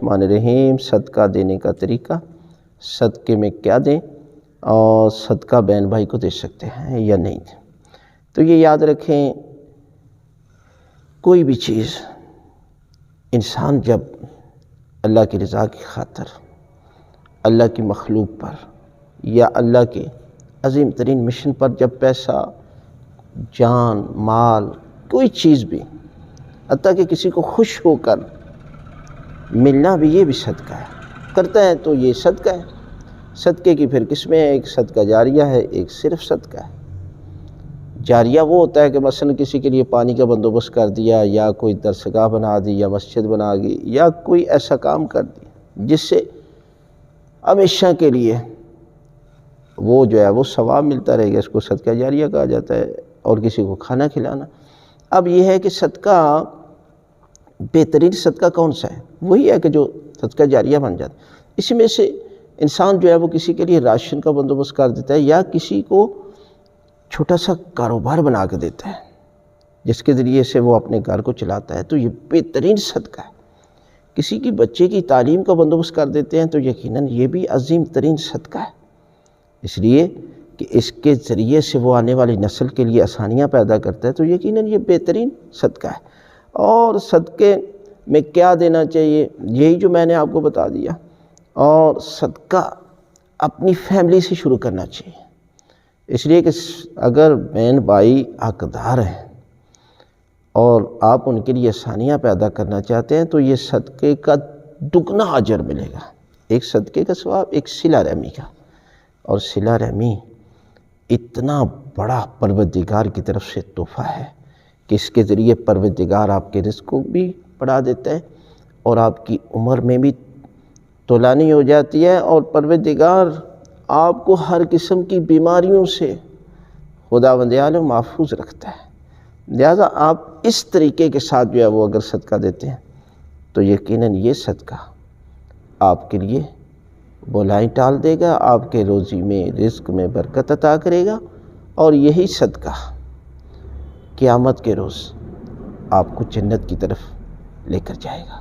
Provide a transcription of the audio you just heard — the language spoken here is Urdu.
الرحمن الرحیم۔ صدقہ دینے کا طریقہ، صدقے میں کیا دیں اور صدقہ بہن بھائی کو دے سکتے ہیں یا نہیں۔ تو یہ یاد رکھیں، کوئی بھی چیز انسان جب اللہ کی رضا کی خاطر، اللہ کی مخلوق پر یا اللہ کے عظیم ترین مشن پر جب پیسہ، جان، مال، کوئی چیز بھی، حتیٰ کہ کسی کو خوش ہو کر ملنا بھی، یہ بھی صدقہ ہے، کرتا ہے تو یہ صدقہ ہے۔ صدقے کی پھر قسمیں ہیں، ایک صدقہ جاریہ ہے، ایک صرف صدقہ ہے۔ جاریہ وہ ہوتا ہے کہ مثلا کسی کے لیے پانی کا بندوبست کر دیا، یا کوئی درسگاہ بنا دی، یا مسجد بنا دی، یا کوئی ایسا کام کر دیا جس سے ہمیشہ کے لیے وہ جو ہے وہ ثواب ملتا رہے گا، اس کو صدقہ جاریہ کہا جاتا ہے۔ اور کسی کو کھانا کھلانا۔ اب یہ ہے کہ صدقہ، بہترین صدقہ کون سا ہے؟ وہی ہے کہ جو صدقہ جاریہ بن جاتا ہے۔ اسی میں سے انسان جو ہے وہ کسی کے لیے راشن کا بندوبست کر دیتا ہے، یا کسی کو چھوٹا سا کاروبار بنا کے دیتا ہے جس کے ذریعے سے وہ اپنے گھر کو چلاتا ہے، تو یہ بہترین صدقہ ہے۔ کسی کی بچے کی تعلیم کا بندوبست کر دیتے ہیں تو یقیناً یہ بھی عظیم ترین صدقہ ہے، اس لیے کہ اس کے ذریعے سے وہ آنے والی نسل کے لیے آسانیاں پیدا کرتا ہے، تو یقیناً یہ بہترین صدقہ ہے۔ اور صدقے میں کیا دینا چاہیے، یہی جو میں نے آپ کو بتا دیا۔ اور صدقہ اپنی فیملی سے شروع کرنا چاہیے، اس لیے کہ اگر بہن بھائی حقدار ہیں اور آپ ان کے لیے آسانیاں پیدا کرنا چاہتے ہیں تو یہ صدقے کا دگنا اجر ملے گا۔ ایک صدقے کا ثواب، ایک صلہ رحمی کا۔ اور صلہ رحمی اتنا بڑا پروردگار کی طرف سے تحفہ ہے کہ اس کے ذریعے پروردگار آپ کے رزق کو بھی بڑھا دیتا ہے اور آپ کی عمر میں بھی طولانی ہو جاتی ہے، اور پروردگار آپ کو ہر قسم کی بیماریوں سے خداوند عالم محفوظ رکھتا ہے۔ لہذا آپ اس طریقے کے ساتھ جو ہے وہ اگر صدقہ دیتے ہیں تو یقیناً یہ صدقہ آپ کے لیے بلائیں ٹال دے گا، آپ کے روزی میں، رزق میں برکت عطا کرے گا، اور یہی صدقہ قیامت کے روز آپ کو جنت کی طرف لے کر جائے گا۔